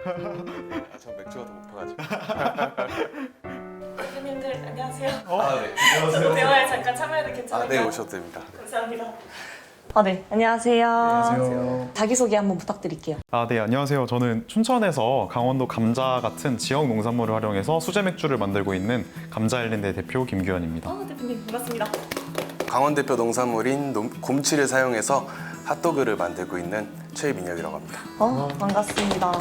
전 맥주가 더 고파가지고. 대표님들 안녕하세요. 네. 저도 대화에 잠깐 참여해도 괜찮을까요? 네, 오셔도 됩니다. 감사합니다. 네. 안녕하세요. 안녕하세요. 자기소개 한번 부탁드릴게요. 네, 안녕하세요. 저는 춘천에서 강원도 감자 같은 지역 농산물을 활용해서 수제 맥주를 만들고 있는 감자아일랜드의 대표 김규현입니다. 대표님 반갑습니다. 강원 대표 농산물인 곰치를 사용해서 핫도그를 만들고 있는 최민혁이라고 합니다. 반갑습니다.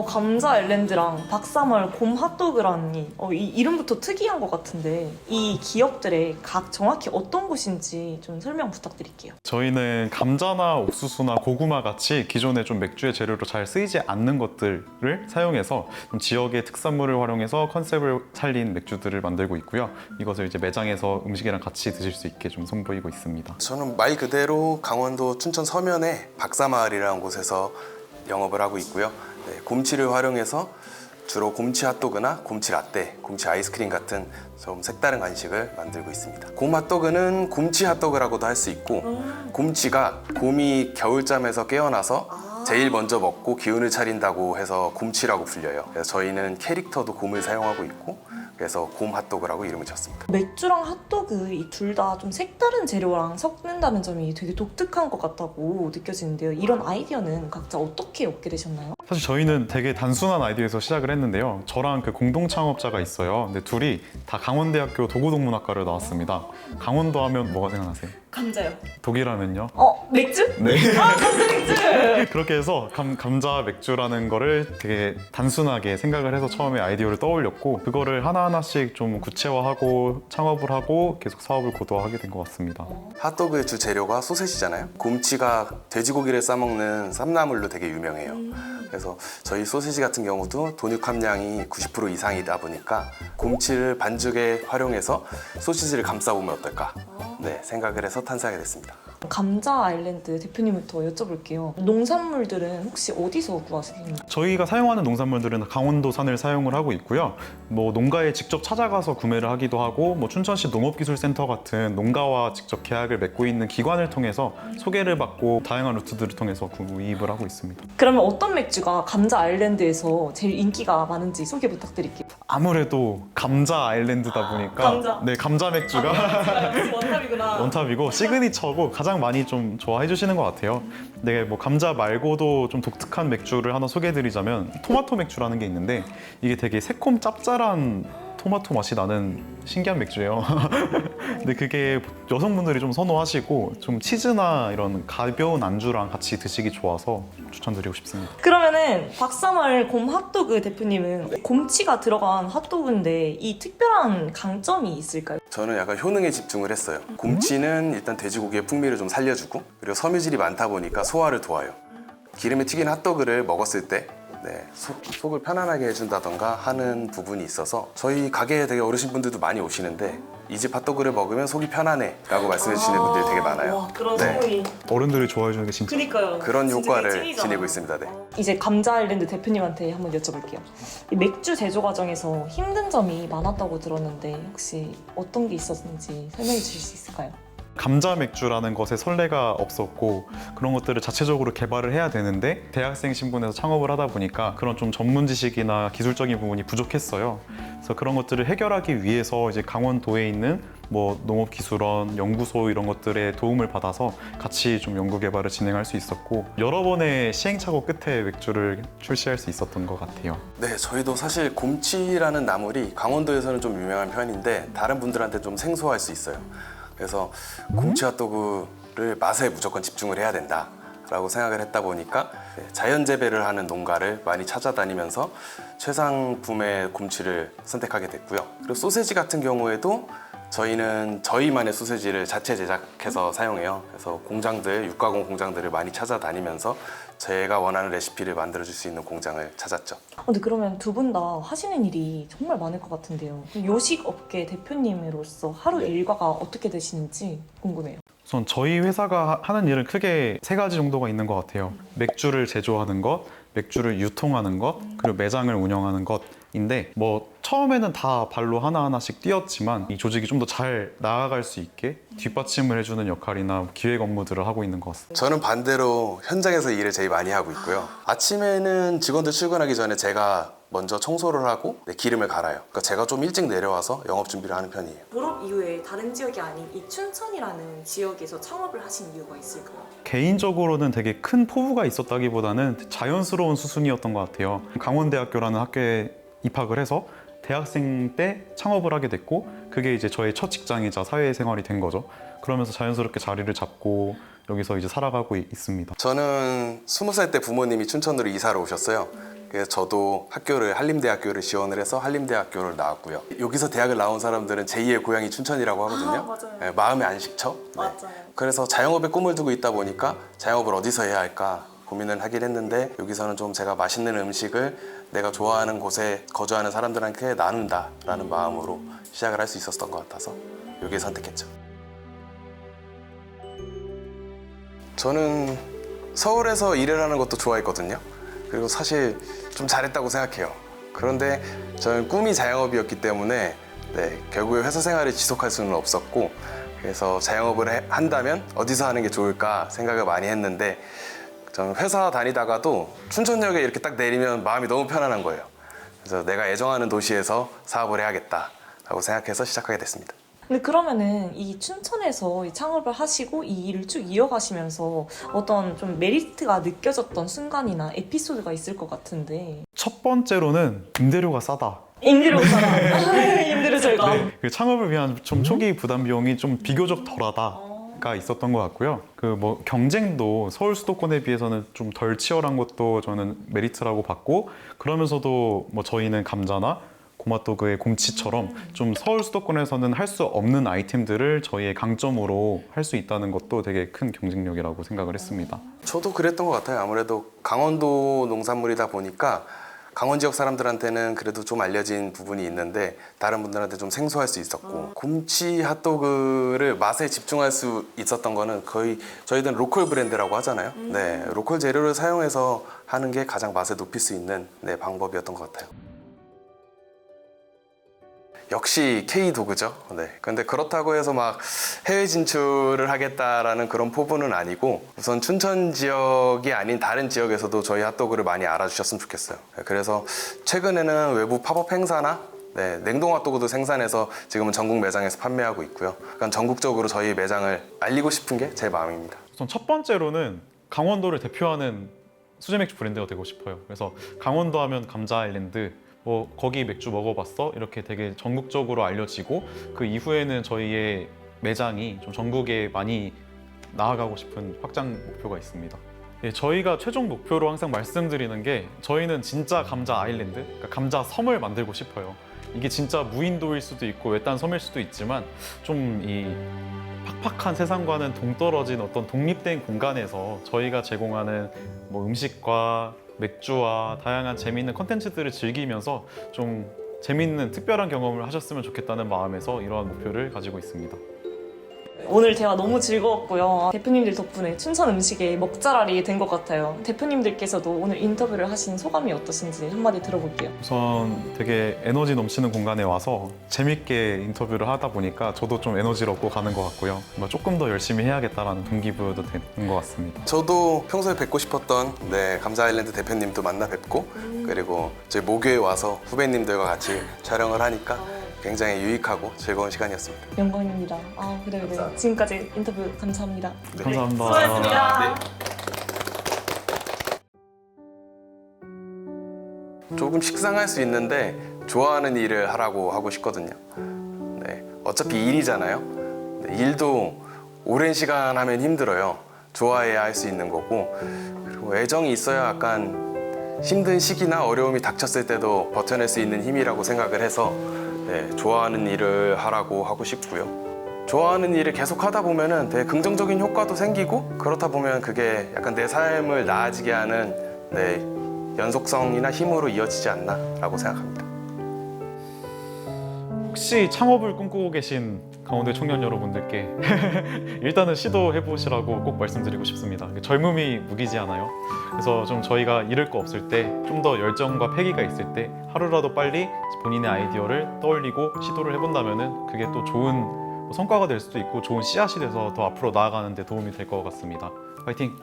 감자 아일랜드랑 박사월 곰 핫도그라니 이 이름부터 특이한 것 같은데 이 기업들의 각 정확히 어떤 곳인지 좀 설명 부탁드릴게요. 저희는 감자나 옥수수나 고구마 같이 기존에 좀 맥주의 재료로 잘 쓰이지 않는 것들을 사용해서 좀 지역의 특산물을 활용해서 컨셉을 살린 맥주들을 만들고 있고요. 이것을 이제 매장에서 음식이랑 같이 드실 수 있게 좀 선보이고 있습니다. 저는 말 그대로 강원도 춘천 서면에 박사마을이라는 곳에서 영업을 하고 있고요. 네, 곰치를 활용해서 주로 곰치 핫도그나 곰치 라떼, 곰치 아이스크림 같은 좀 색다른 간식을 만들고 있습니다. 곰 핫도그는 곰치 핫도그라고도 할 수 있고, 곰치가 곰이 겨울잠에서 깨어나서 제일 먼저 먹고 기운을 차린다고 해서 곰치라고 불려요. 그래서 저희는 캐릭터도 곰을 사용하고 있고, 그래서 곰 핫도그라고 이름을 지었습니다. 맥주랑 핫도그 이 둘 다 좀 색다른 재료랑 섞는다는 점이 되게 독특한 것 같다고 느껴지는데요. 이런 아이디어는 각자 어떻게 얻게 되셨나요? 사실 저희는 되게 단순한 아이디어에서 시작을 했는데요. 저랑 그 공동 창업자가 있어요. 근데 둘이 다 강원대학교 도구동문학과를 나왔습니다. 강원도 하면 뭐가 생각나세요? 감자요. 독일하면요? 맥주? 네. 감자 맥주! 그렇게 해서 감자 맥주라는 거를 되게 단순하게 생각을 해서 처음에 아이디어를 떠올렸고, 그거를 하나하나씩 좀 구체화하고 창업을 하고 계속 사업을 고도화하게 된 것 같습니다. 핫도그의 주 재료가 소세지잖아요. 곰치가 돼지고기를 싸먹는 쌈나물로 되게 유명해요. 그래서 저희 소세지 같은 경우도 돈육 함량이 90% 이상이다 보니까 곰치를 반죽에 활용해서 소시지를 감싸보면 어떨까 생각을 해서 탄생하게 됐습니다. 감자 아일랜드 대표님부터 여쭤볼게요. 농산물들은 혹시 어디서 구하시나요? 저희가 사용하는 농산물들은 강원도산을 사용을 하고 있고요. 뭐 농가에 직접 찾아가서 구매를 하기도 하고, 뭐 춘천시 농업기술센터 같은 농가와 직접 계약을 맺고 있는 기관을 통해서 소개를 받고 다양한 루트들을 통해서 구입을 하고 있습니다. 그러면 어떤 맥주가 감자 아일랜드에서 제일 인기가 많은지 소개 부탁드릴게요. 아무래도 감자 아일랜드다 보니까 감자. 네, 감자 맥주가 원탑이구나. 원탑이고 시그니처고 가장 많이 좀 좋아해 주시는 것 같아요. 네, 뭐 감자 말고도 좀 독특한 맥주를 하나 소개해드리자면 토마토 맥주라는 게 있는데, 이게 되게 새콤 짭짤한 토마토 맛이 나는 신기한 맥주예요. 근데 그게 여성분들이 좀 선호하시고 좀 치즈나 이런 가벼운 안주랑 같이 드시기 좋아서 추천드리고 싶습니다. 그러면은 박사월 곰 핫도그 대표님은 곰치가 들어간 핫도그인데 이 특별한 강점이 있을까요? 저는 약간 효능에 집중을 했어요. 곰치는 일단 돼지고기의 풍미를 좀 살려주고, 그리고 섬유질이 많다 보니까 소화를 도와요. 기름에 튀긴 핫도그를 먹었을 때 속을 편안하게 해준다던가 하는 부분이 있어서 저희 가게에 되게 어르신분들도 많이 오시는데, 이 집 핫도그를 먹으면 속이 편안해 라고 말씀해 주시는 분들이 되게 많아요. 와, 그런 네. 소문이. 어른들이 좋아해 주는 게 진짜 그니까요. 그런 진짜 효과를 찐이잖아요. 지니고 있습니다. 네. 이제 감자 아일랜드 대표님한테 한번 여쭤볼게요. 이 맥주 제조 과정에서 힘든 점이 많았다고 들었는데 혹시 어떤 게 있었는지 설명해 주실 수 있을까요? 감자 맥주라는 것에 선례가 없었고, 그런 것들을 자체적으로 개발을 해야 되는데 대학생 신분에서 창업을 하다 보니까 그런 좀 전문 지식이나 기술적인 부분이 부족했어요. 그래서 그런 것들을 해결하기 위해서 이제 강원도에 있는 뭐 농업기술원, 연구소 이런 것들의 도움을 받아서 같이 좀 연구 개발을 진행할 수 있었고, 여러 번의 시행착오 끝에 맥주를 출시할 수 있었던 것 같아요. 네, 저희도 사실 곰치라는 나물이 강원도에서는 좀 유명한 편인데 다른 분들한테 좀 생소할 수 있어요. 그래서 곰치 핫도그를 맛에 무조건 집중을 해야 된다 라고 생각을 했다 보니까 자연 재배를 하는 농가를 많이 찾아다니면서 최상품의 곰치를 선택하게 됐고요. 그리고 소세지 같은 경우에도 저희는 저희만의 소세지를 자체 제작해서 사용해요. 그래서 공장들, 육가공 공장들을 많이 찾아다니면서 제가 원하는 레시피를 만들어줄 수 있는 공장을 찾았죠. 근데 그러면 두 분 다 하시는 일이 정말 많을 것 같은데요. 요식 업계 대표님으로서 하루 일과가 어떻게 되시는지 궁금해요. 우선 저희 회사가 하는 일은 크게 세 가지 정도가 있는 것 같아요. 맥주를 제조하는 것, 맥주를 유통하는 것, 그리고 매장을 운영하는 것인데, 뭐 처음에는 다 발로 하나하나씩 뛰었지만 이 조직이 좀 더 잘 나아갈 수 있게 뒷받침을 해주는 역할이나 기획 업무들을 하고 있는 것 같습니다. 저는 반대로 현장에서 일을 제일 많이 하고 있고요. 아침에는 직원들 출근하기 전에 제가 먼저 청소를 하고 기름을 갈아요. 그러니까 제가 좀 일찍 내려와서 영업 준비를 하는 편이에요. 졸업 이후에 다른 지역이 아닌 이 춘천이라는 지역에서 창업을 하신 이유가 있을까요? 개인적으로는 되게 큰 포부가 있었다기보다는 자연스러운 수순이었던 것 같아요. 강원대학교라는 학교에 입학을 해서 대학생 때 창업을 하게 됐고 그게 이제 저의 첫 직장이자 사회생활이 된 거죠. 그러면서 자연스럽게 자리를 잡고 여기서 이제 살아가고 있습니다. 저는 20살 때 부모님이 춘천으로 이사를 오셨어요. 그래서 저도 한림대학교를 지원을 해서 한림대학교를 나왔고요. 여기서 대학을 나온 사람들은 제2의 고향이 춘천이라고 하거든요. 맞아요. 네, 마음의 안식처. 네. 맞아요. 그래서 자영업에 꿈을 두고 있다 보니까 자영업을 어디서 해야 할까 고민을 하긴 했는데 여기서는 좀 제가 맛있는 음식을 내가 좋아하는 곳에 거주하는 사람들한테 나눈다라는 마음으로 시작을 할 수 있었던 것 같아서 여기 선택했죠. 저는 서울에서 일을 하는 것도 좋아했거든요. 그리고 사실 좀 잘했다고 생각해요. 그런데 저는 꿈이 자영업이었기 때문에 결국에 회사 생활을 지속할 수는 없었고 그래서 자영업을 한다면 어디서 하는 게 좋을까 생각을 많이 했는데 저는 회사 다니다가도 춘천역에 이렇게 딱 내리면 마음이 너무 편안한 거예요. 그래서 내가 애정하는 도시에서 사업을 해야겠다라고 생각해서 시작하게 됐습니다. 근데 그러면은 이 춘천에서 이 창업을 하시고 이 일을 쭉 이어가시면서 어떤 좀 메리트가 느껴졌던 순간이나 에피소드가 있을 것 같은데. 첫 번째로는 임대료가 싸다. 임대료잖아. 임대료 절감. 네, 그 창업을 위한 좀 초기 부담 비용이 좀 비교적 덜하다가 있었던 것 같고요. 그 뭐 경쟁도 서울 수도권에 비해서는 좀 덜 치열한 것도 저는 메리트라고 봤고 그러면서도 뭐 저희는 감자나 고맛도그의 곰치처럼 좀 서울 수도권에서는 할 수 없는 아이템들을 저희의 강점으로 할 수 있다는 것도 되게 큰 경쟁력이라고 생각을 했습니다. 저도 그랬던 것 같아요. 아무래도 강원도 농산물이다 보니까 강원 지역 사람들한테는 그래도 좀 알려진 부분이 있는데 다른 분들한테 좀 생소할 수 있었고 곰치 핫도그를 맛에 집중할 수 있었던 거는 거의 저희들은 로컬 브랜드라고 하잖아요. 네, 로컬 재료를 사용해서 하는 게 가장 맛을 높일 수 있는 방법이었던 것 같아요. 역시 K도그죠. 네. 근데 그렇다고 해서 막 해외 진출을 하겠다라는 그런 포부는 아니고 우선 춘천 지역이 아닌 다른 지역에서도 저희 핫도그를 많이 알아주셨으면 좋겠어요. 네, 그래서 최근에는 외부 팝업 행사나 냉동 핫도그도 생산해서 지금은 전국 매장에서 판매하고 있고요. 그러니까 전국적으로 저희 매장을 알리고 싶은 게 제 마음입니다. 우선 첫 번째로는 강원도를 대표하는 수제 맥주 브랜드가 되고 싶어요. 그래서 강원도 하면 감자 아일랜드, 뭐 거기 맥주 먹어봤어? 이렇게 되게 전국적으로 알려지고 그 이후에는 저희의 매장이 좀 전국에 많이 나아가고 싶은 확장 목표가 있습니다. 예, 저희가 최종 목표로 항상 말씀드리는 게 저희는 진짜 감자 아일랜드, 그러니까 감자 섬을 만들고 싶어요. 이게 진짜 무인도일 수도 있고 외딴 섬일 수도 있지만 좀 이 팍팍한 세상과는 동떨어진 어떤 독립된 공간에서 저희가 제공하는 뭐 음식과 맥주와 다양한 재미있는 컨텐츠들을 즐기면서 좀 재미있는 특별한 경험을 하셨으면 좋겠다는 마음에서 이러한 목표를 가지고 있습니다. 오늘 대화 너무 즐거웠고요. 대표님들 덕분에 춘천 음식에 먹자랄이 된 것 같아요. 대표님들께서도 오늘 인터뷰를 하신 소감이 어떠신지 한마디 들어볼게요. 우선 되게 에너지 넘치는 공간에 와서 재밌게 인터뷰를 하다 보니까 저도 좀 에너지를 얻고 가는 것 같고요. 뭔가 조금 더 열심히 해야겠다라는 동기부여도 되는 것 같습니다. 저도 평소에 뵙고 싶었던 감자 아일랜드 대표님도 만나 뵙고 그리고 저희 모교에 와서 후배님들과 같이 촬영을 하니까 굉장히 유익하고 즐거운 시간이었습니다. 영광입니다. 그래요. 지금까지 인터뷰 감사합니다. 감사합니다. 수고하셨습니다. 조금 식상할 수 있는데 좋아하는 일을 하라고 하고 싶거든요. 어차피 일이잖아요. 일도 오랜 시간 하면 힘들어요. 좋아해야 할 수 있는 거고 그리고 애정이 있어야 약간 힘든 시기나 어려움이 닥쳤을 때도 버텨낼 수 있는 힘이라고 생각을 해서 좋아하는 일을 하라고 하고 싶고요. 좋아하는 일을 계속 하다 보면은 되게 긍정적인 효과도 생기고 그렇다 보면 그게 약간 내 삶을 나아지게 하는 연속성이나 힘으로 이어지지 않나라고 생각합니다. 혹시 창업을 꿈꾸고 계신 강원도의 청년 여러분들께 일단은 시도해보시라고 꼭 말씀드리고 싶습니다. 젊음이 무기지않아요. 그래서 좀 저희가 잃을 거 없을 때, 좀 더 열정과 패기가 있을 때 하루라도 빨리 본인의 아이디어를 떠올리고 시도를 해본다면은 그게 또 좋은 성과가 될 수도 있고 좋은 씨앗이 돼서 더 앞으로 나아가는 데 도움이 될 것 같습니다. 화이팅!